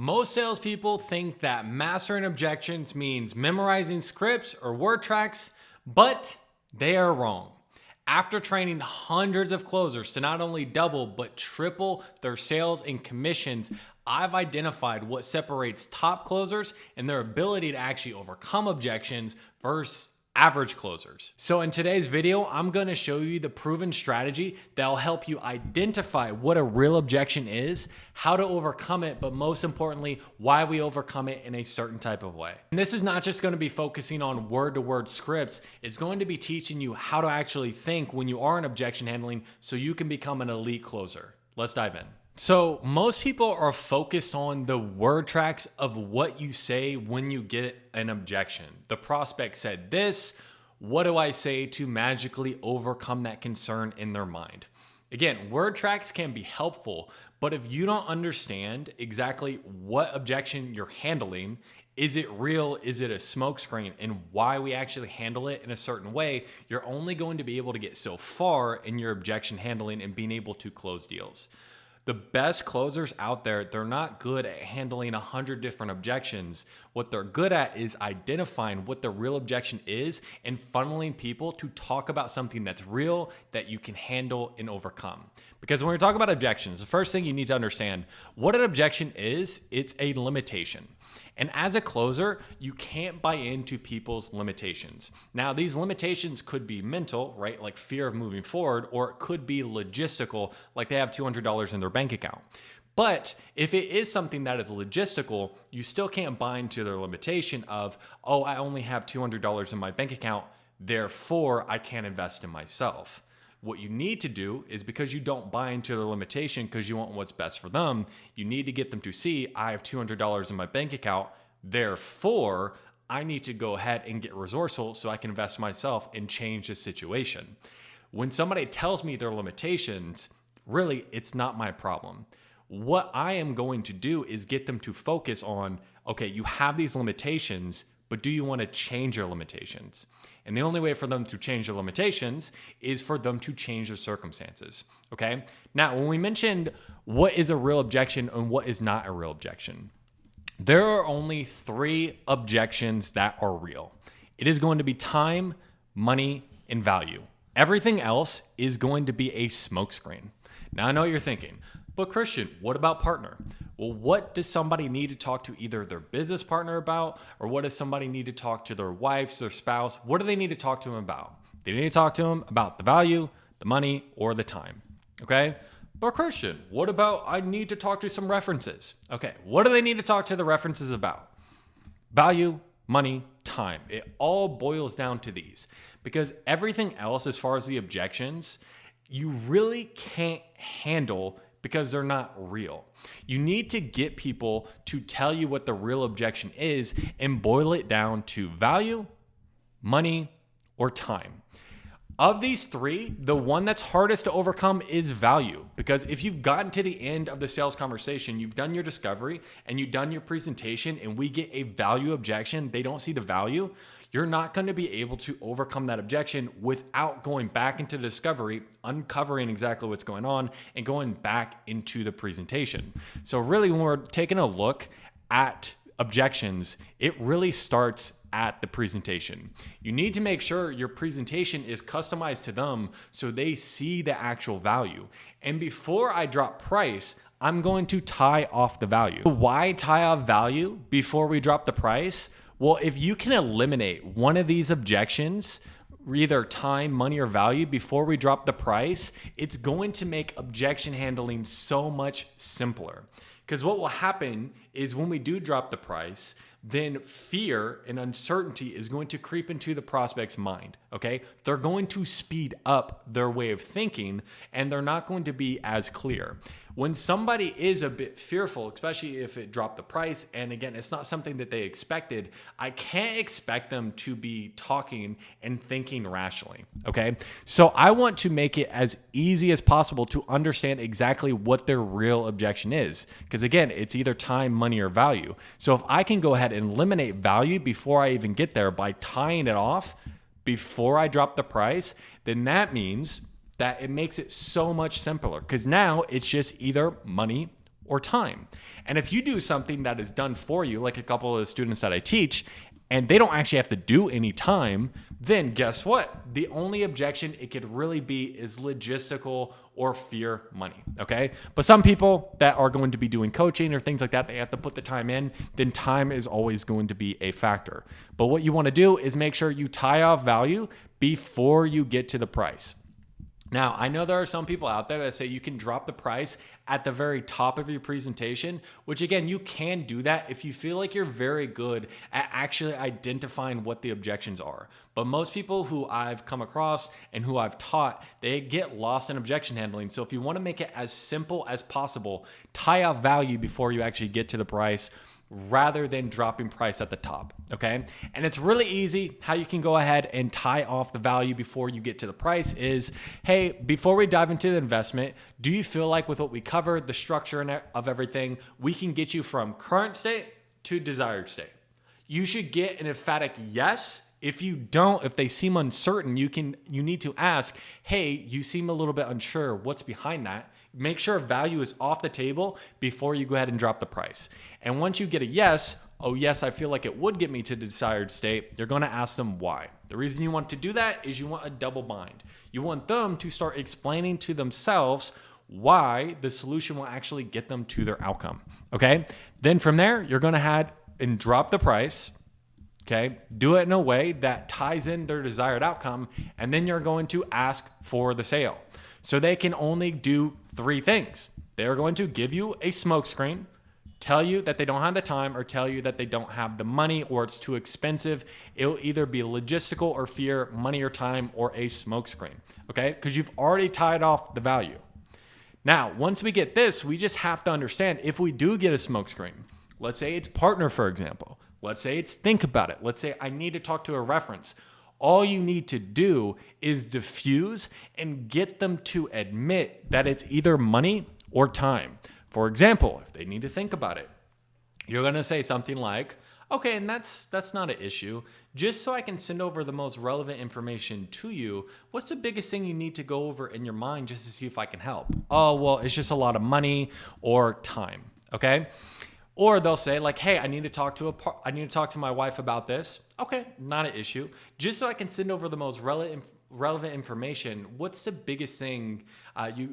Most salespeople think that mastering objections means memorizing scripts or word tracks, but they are wrong. After training hundreds of closers to not only double but triple their sales and commissions, I've identified what separates top closers and their ability to actually overcome objections versus average closers. So in today's video, I'm going to show you the proven strategy that'll help you identify what a real objection is, how to overcome it, but most importantly, why we overcome it in a certain type of way. And this is not just going to be focusing on word-to-word scripts. It's going to be teaching you how to actually think when you are in objection handling so you can become an elite closer. Let's dive in. So most people are focused on the word tracks of what you say when you get an objection. The prospect said this, what do I say to magically overcome that concern in their mind? Again, word tracks can be helpful, but if you don't understand exactly what objection you're handling, is it real? Is it a smokescreen? And why we actually handle it in a certain way, you're only going to be able to get so far in your objection handling and being able to close deals. The best closers out there, they're not good at handling 100 different objections. What they're good at is identifying what the real objection is and funneling people to talk about something that's real that you can handle and overcome. Because when we talk about objections, the first thing you need to understand what an objection is, it's a limitation. And as a closer, you can't buy into people's limitations. Now, these limitations could be mental, right? Like fear of moving forward, or it could be logistical, like they have $200 in their bank account. But if it is something that is logistical, you still can't buy into their limitation of, oh, I only have $200 in my bank account, therefore I can't invest in myself. What you need to do is, because you don't buy into their limitation because you want what's best for them, you need to get them to see, I have $200 in my bank account, therefore I need to go ahead and get resourceful so I can invest in myself and change the situation. When somebody tells me their limitations, really, it's not my problem. What I am going to do is get them to focus on, okay, you have these limitations, but do you want to change your limitations? And the only way for them to change their limitations is for them to change their circumstances, okay? Now, when we mentioned what is a real objection and what is not a real objection, there are only 3 objections that are real. It is going to be time, money, and value. Everything else is going to be a smokescreen. Now, I know what you're thinking, but Christian, what about partner? Well, what does somebody need to talk to either their business partner about, or what does somebody need to talk to their wife, their spouse? What do they need to talk to them about? They need to talk to them about the value, the money, or the time, okay? But Christian, what about I need to talk to some references? Okay, what do they need to talk to the references about? Value, money, time. It all boils down to these, because everything else as far as the objections, you really can't handle because they're not real. You need to get people to tell you what the real objection is and boil it down to value, money, or time. Of these 3, the one that's hardest to overcome is value, because if you've gotten to the end of the sales conversation, you've done your discovery and you've done your presentation and we get a value objection, they don't see the value, you're not going to be able to overcome that objection without going back into the discovery, uncovering exactly what's going on, and going back into the presentation. So really, when we're taking a look at objections, it really starts at the presentation. You need to make sure your presentation is customized to them so they see the actual value. And before I drop price, I'm going to tie off the value. Why tie off value before we drop the price? Well, if you can eliminate one of these objections, either time, money, or value, before we drop the price, it's going to make objection handling so much simpler. Because what will happen is when we do drop the price, then fear and uncertainty is going to creep into the prospect's mind, okay? They're going to speed up their way of thinking and they're not going to be as clear. When somebody is a bit fearful, especially if it dropped the price, and again, it's not something that they expected, I can't expect them to be talking and thinking rationally, okay? So I want to make it as easy as possible to understand exactly what their real objection is. Because again, it's either time, money, or value. So if I can go ahead and eliminate value before I even get there by tying it off before I drop the price, then that means that it makes it so much simpler, because now it's just either money or time. And if you do something that is done for you, like a couple of the students that I teach, and they don't actually have to do any time, then guess what? The only objection it could really be is logistical or fear money, okay? But some people that are going to be doing coaching or things like that, they have to put the time in, then time is always going to be a factor. But what you want to do is make sure you tie off value before you get to the price. Now, I know there are some people out there that say you can drop the price at the very top of your presentation, which again, you can do that if you feel like you're very good at actually identifying what the objections are. But most people who I've come across and who I've taught, they get lost in objection handling. So if you want to make it as simple as possible, tie off value before you actually get to the price, rather than dropping price at the top, okay? And it's really easy. How you can go ahead and tie off the value before you get to the price is, hey, before we dive into the investment, do you feel like with what we covered, the structure of everything, we can get you from current state to desired state? You should get an emphatic yes. If you don't, if they seem uncertain, you need to ask, hey, you seem a little bit unsure. What's behind that? Make sure value is off the table before you go ahead and drop the price. And once you get a yes, oh yes, I feel like it would get me to the desired state, you're going to ask them why. The reason you want to do that is you want a double bind. You want them to start explaining to themselves why the solution will actually get them to their outcome. Okay? Then from there, you're going to head and drop the price. Okay, do it in a way that ties in their desired outcome, and then you're going to ask for the sale. So they can only do three things. They are going to give you a smokescreen, tell you that they don't have the time, or tell you that they don't have the money or it's too expensive. It'll either be logistical or fear, money or time, or a smokescreen. Okay, because you've already tied off the value. Now, once we get this, we just have to understand if we do get a smokescreen, let's say it's partner, for example. Let's say it's think about it. Let's say I need to talk to a reference. All you need to do is diffuse and get them to admit that it's either money or time. For example, if they need to think about it, you're going to say something like, okay, and that's not an issue. Just so I can send over the most relevant information to you, what's the biggest thing you need to go over in your mind just to see if I can help? Oh, well, it's just a lot of money or time, okay? Or they'll say like, hey, I need to talk to my wife about this. Okay, not an issue. Just so I can send over the most relevant information, what's the biggest thing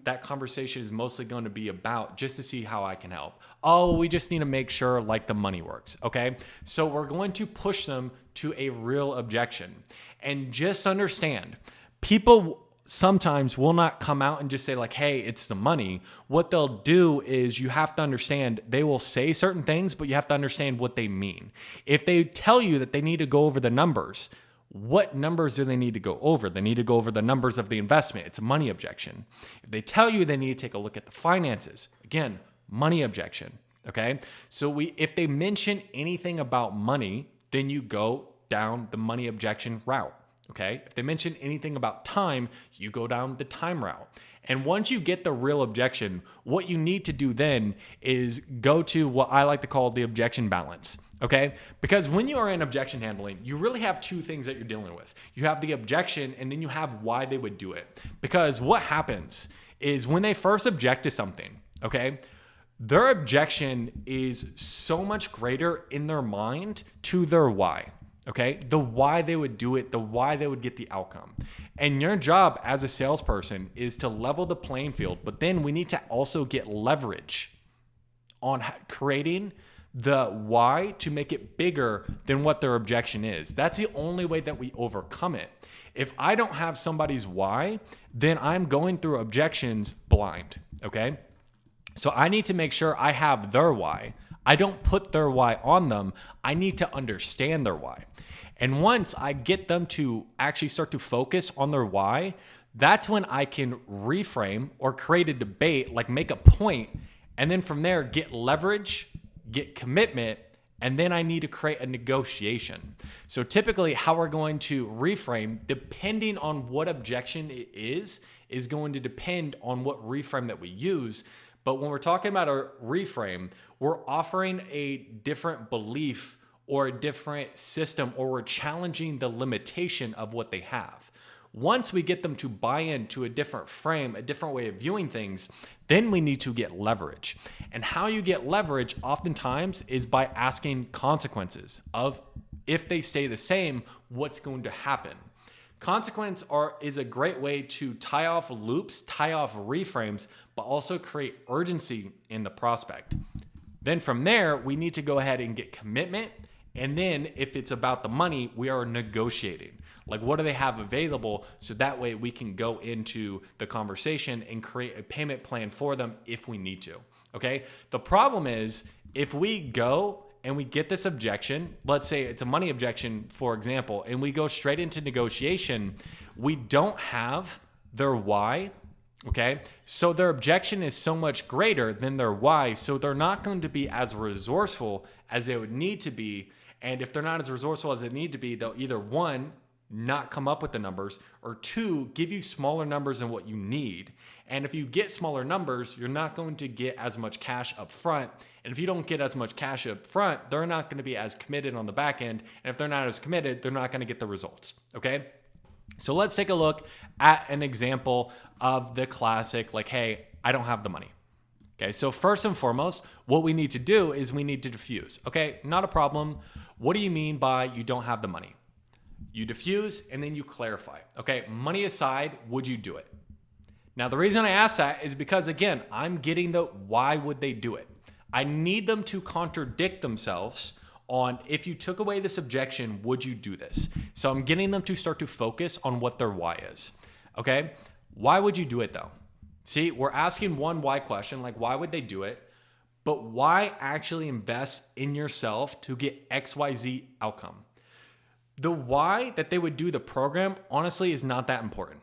that conversation is mostly going to be about, just to see how I can help? Oh, we just need to make sure like the money works, okay? So we're going to push them to a real objection. And just understand, people sometimes will not come out and just say like, hey, it's the money. What they'll do is, you have to understand, they will say certain things, but you have to understand what they mean. If they tell you that they need to go over the numbers, what numbers do they need to go over? They need to go over the numbers of the investment. It's a money objection. If they tell you they need to take a look at the finances, again, money objection. Okay. So if they mention anything about money, then you go down the money objection route. Okay. If they mention anything about time, you go down the time route. And once you get the real objection, what you need to do then is go to what I like to call the objection balance. Okay. Because when you are in objection handling, you really have two things that you're dealing with. You have the objection, and then you have why they would do it. Because what happens is when they first object to something, okay, their objection is so much greater in their mind to their why. Okay, the why they would do it, the why they would get the outcome. And your job as a salesperson is to level the playing field, but then we need to also get leverage on creating the why to make it bigger than what their objection is. That's the only way that we overcome it. If I don't have somebody's why, then I'm going through objections blind, okay? So I need to make sure I have their why. I don't put their why on them. I need to understand their why. And once I get them to actually start to focus on their why, that's when I can reframe or create a debate, like make a point, and then from there get leverage, get commitment, and then I need to create a negotiation. So typically how we're going to reframe, depending on what objection it is going to depend on what reframe that we use. But when we're talking about a reframe, we're offering a different belief or a different system, or we're challenging the limitation of what they have. Once we get them to buy into a different frame, a different way of viewing things, Then we need to get leverage. And how you get leverage oftentimes is by asking consequences of if they stay the same, what's going to happen. Consequence is a great way to tie off loops, tie off reframes, but also create urgency in the prospect. Then from there, we need to go ahead and get commitment. And then if it's about the money, we are negotiating. Like, what do they have available? So that way we can go into the conversation and create a payment plan for them if we need to. Okay. The problem is if we go and we get this objection, let's say it's a money objection, for example, and we go straight into negotiation, we don't have their why. Okay. So their objection is so much greater than their why. So they're not going to be as resourceful as they would need to be. And if they're not as resourceful as they need to be, they'll either one, not come up with the numbers, or two, give you smaller numbers than what you need. And if you get smaller numbers, you're not going to get as much cash up front. And if you don't get as much cash up front, they're not going to be as committed on the back end. And if they're not as committed, they're not going to get the results. Okay. So let's take a look at an example of the classic, like, hey, I don't have the money. Okay. So first and foremost, what we need to do is we need to diffuse. Okay. Not a problem. What do you mean by you don't have the money? You diffuse and then you clarify. Okay, money aside, would you do it? Now, the reason I ask that is because, again, I'm getting the why would they do it? I need them to contradict themselves on if you took away this objection, would you do this? So I'm getting them to start to focus on what their why is. Okay, why would you do it though? See, we're asking one why question, like why would they do it? But why actually invest in yourself to get XYZ outcome? The why that they would do the program, honestly, is not that important.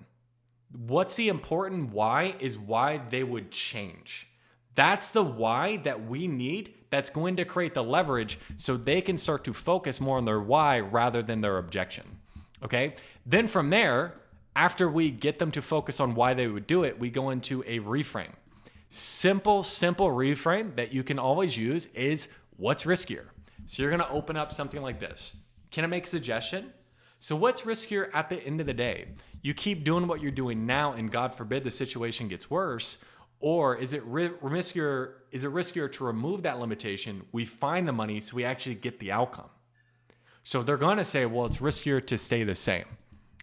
What's the important why is why they would change. That's the why that we need that's going to create the leverage so they can start to focus more on their why rather than their objection. Okay? Then from there, after we get them to focus on why they would do it, we go into a reframe. Simple reframe that you can always use is what's riskier. So you're going to open up something like this. Can I make a suggestion? So what's riskier at the end of the day? You keep doing what you're doing now and God forbid the situation gets worse, or is it riskier? Is it riskier to remove that limitation? We find the money so we actually get the outcome. So they're going to say, well, it's riskier to stay the same.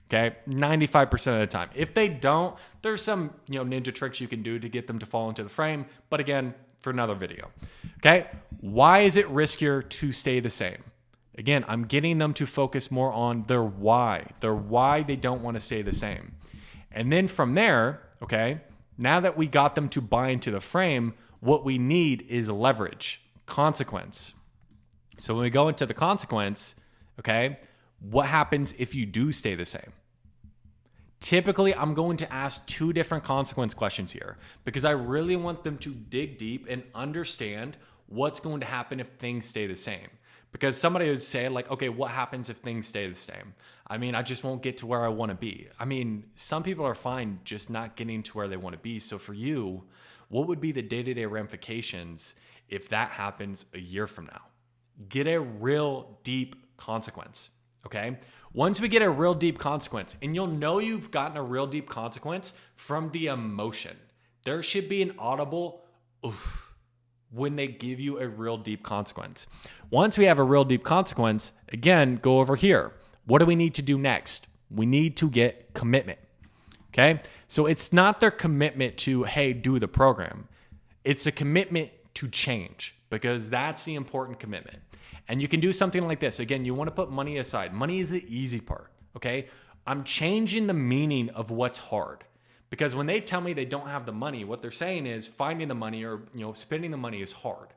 Okay, 95% of the time. If they don't, there's some ninja tricks you can do to get them to fall into the frame. But again, for another video. Okay, why is it riskier to stay the same? Again, I'm getting them to focus more on their why they don't want to stay the same. And then from there, okay, now that we got them to buy into the frame, what we need is leverage, consequence. So when we go into the consequence, okay, what happens if you do stay the same? Typically, I'm going to ask two different consequence questions here because I really want them to dig deep and understand what's going to happen if things stay the same. Because somebody would say like, okay, what happens if things stay the same? I mean, I just won't get to where I want to be. I mean, some people are fine just not getting to where they want to be. So for you, what would be the day-to-day ramifications if that happens a year from now? Get a real deep consequence, okay? Once we get a real deep consequence, and you'll know you've gotten a real deep consequence from the emotion. There should be an audible oof when they give you a real deep consequence. Once we have a real deep consequence, again, go over here. What do we need to do next? We need to get commitment. Okay? So it's not their commitment to, hey, do the program. It's a commitment to change because that's the important commitment. And you can do something like this. Again, you want to put money aside. Money is the easy part. Okay? I'm changing the meaning of what's hard. Because when they tell me they don't have the money, what they're saying is finding the money or spending the money is hard.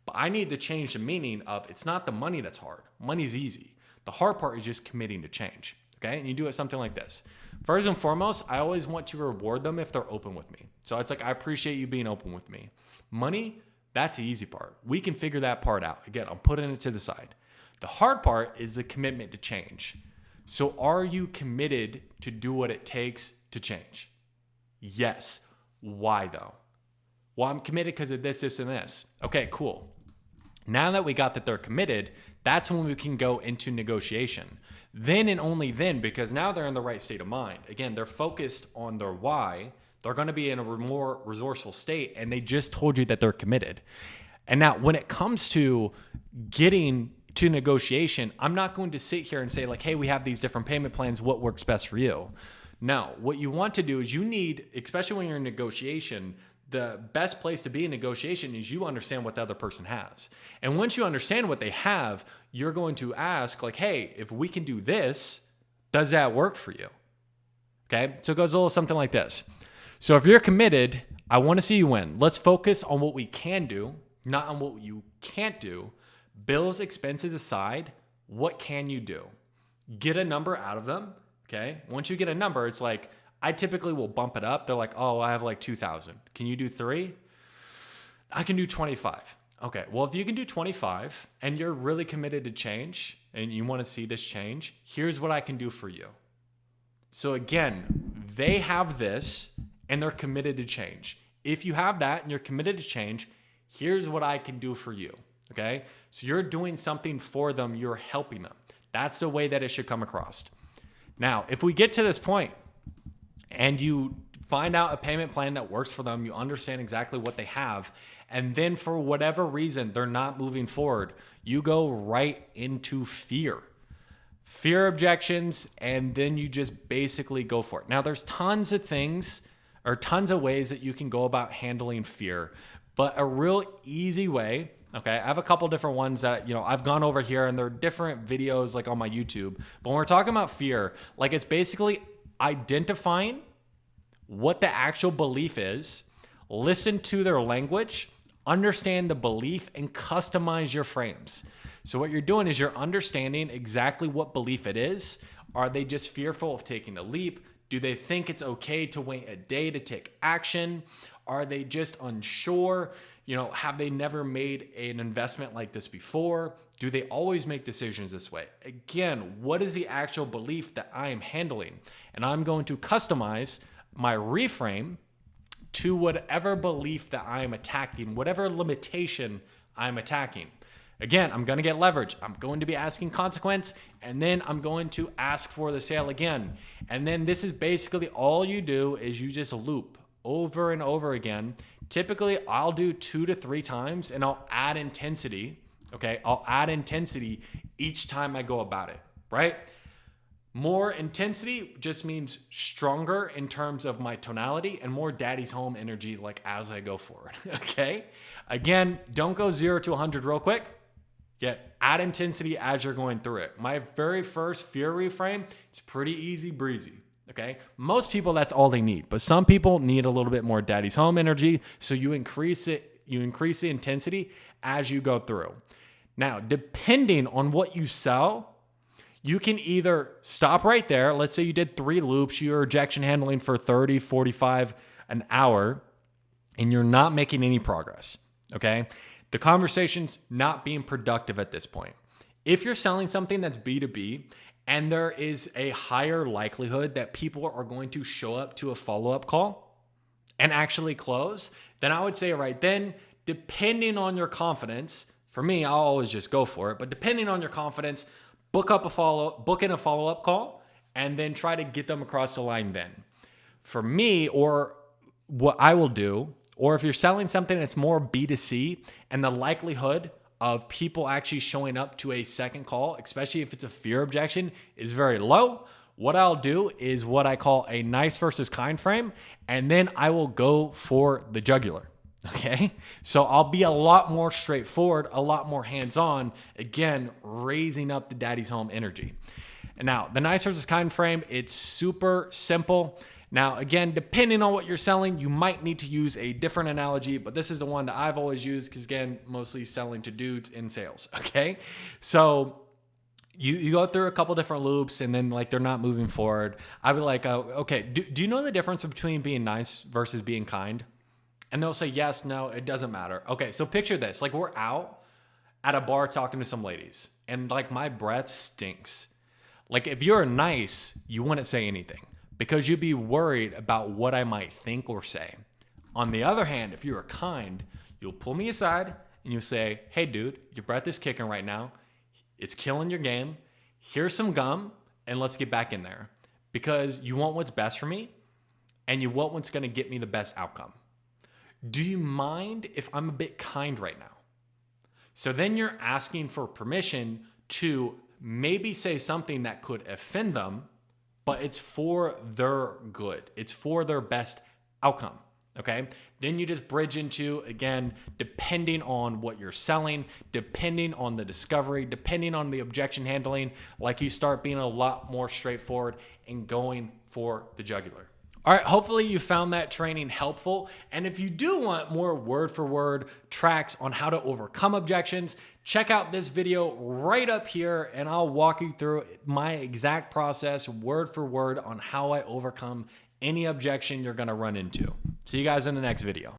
But I need to change the meaning of it's not the money that's hard. Money's easy. The hard part is just committing to change. Okay? And you do it something like this. First and foremost, I always want to reward them if they're open with me. So it's like, I appreciate you being open with me. Money, that's the easy part. We can figure that part out. Again, I'm putting it to the side. The hard part is the commitment to change. So are you committed to do what it takes to change? Yes. Why though? Well, I'm committed because of this, this, and this. Okay, cool. Now that we got that they're committed, that's when we can go into negotiation. Then and only then, because now they're in the right state of mind. Again, they're focused on their why. They're going to be in a more resourceful state, and they just told you that they're committed. And now when it comes to getting to negotiation, I'm not going to sit here and say like, hey, we have these different payment plans. What works best for you? No, what you want to do is you need, especially when you're in negotiation, the best place to be in negotiation is you understand what the other person has. And once you understand what they have, you're going to ask like, hey, if we can do this, does that work for you? Okay. So it goes a little something like this. So if you're committed, I want to see you win. Let's focus on what we can do, not on what you can't do. Bills, expenses aside, what can you do? Get a number out of them. Okay. Once you get a number, it's like, I typically will bump it up. They're like, oh, I have like 2,000. Can you do 3? I can do 25. Okay. Well, if you can do 25 and you're really committed to change and you want to see this change, here's what I can do for you. So again, they have this and they're committed to change. If you have that and you're committed to change, here's what I can do for you. Okay. So you're doing something for them. You're helping them. That's the way that it should come across. Now, if we get to this point and you find out a payment plan that works for them, you understand exactly what they have, and then for whatever reason, they're not moving forward, you go right into fear objections, and then you just basically go for it. Now, there's tons of things or tons of ways that you can go about handling fear, but a real easy way, okay, I have a couple different ones that, I've gone over here, and they're different videos like on my YouTube, but when we're talking about fear, like it's basically identifying what the actual belief is, listen to their language, understand the belief, and customize your frames. So what you're doing is you're understanding exactly what belief it is. Are they just fearful of taking a leap? Do they think it's okay to wait a day to take action? Are they just unsure? Have they never made an investment like this before? Do they always make decisions this way? Again, what is the actual belief that I am handling? And I'm going to customize my reframe to whatever belief that I am attacking, whatever limitation I'm attacking. Again, I'm going to get leverage. I'm going to be asking consequence, and then I'm going to ask for the sale again. And then this is basically all you do is you just loop over and over again. Typically, I'll do 2 to 3 times, and I'll add intensity. Okay, I'll add intensity each time I go about it, right? More intensity just means stronger in terms of my tonality, and more daddy's home energy like as I go forward, okay? Again, don't go 0 to 100 real quick. Yet add intensity as you're going through it. My very first fear reframe, it's pretty easy breezy, okay? Most people, that's all they need, but some people need a little bit more daddy's home energy, so you increase the intensity as you go through. Now, depending on what you sell, you can either stop right there. Let's say you did 3 loops, you're objection handling for 30, 45 an hour, and you're not making any progress, okay? The conversation's not being productive at this point. If you're selling something that's B2B and there is a higher likelihood that people are going to show up to a follow-up call and actually close, then I would say right then, depending on your confidence, for me, I'll always just go for it, but depending on your confidence, book in a follow-up call and then try to get them across the line then. For me, or what I will do, or if you're selling something that's more B2C and the likelihood of people actually showing up to a second call, especially if it's a fear objection, is very low, what I'll do is what I call a nice versus kind frame, and then I will go for the jugular, okay? So I'll be a lot more straightforward, a lot more hands-on, again, raising up the daddy's home energy. And now, the nice versus kind frame, it's super simple. Now, again, depending on what you're selling, you might need to use a different analogy, but this is the one that I've always used because, again, mostly selling to dudes in sales, okay? So you go through a couple different loops and then, like, they're not moving forward. I'd be like, okay, do you know the difference between being nice versus being kind? And they'll say, yes, no, it doesn't matter. Okay, so picture this. Like, we're out at a bar talking to some ladies, and, like, my breath stinks. Like, if you're nice, you wouldn't say anything, because you'd be worried about what I might think or say. On the other hand, if you are kind, you'll pull me aside and you'll say, hey dude, your breath is kicking right now. It's killing your game. Here's some gum and let's get back in there. Because you want what's best for me. and you want what's going to get me the best outcome. Do you mind if I'm a bit kind right now? So then you're asking for permission to maybe say something that could offend them, but it's for their good. It's for their best outcome. Okay. Then you just bridge into, again, depending on what you're selling, depending on the discovery, depending on the objection handling, like you start being a lot more straightforward and going for the jugular. All right, hopefully you found that training helpful. And if you do want more word for word tracks on how to overcome objections, check out this video right up here and I'll walk you through my exact process word for word on how I overcome any objection you're gonna run into. See you guys in the next video.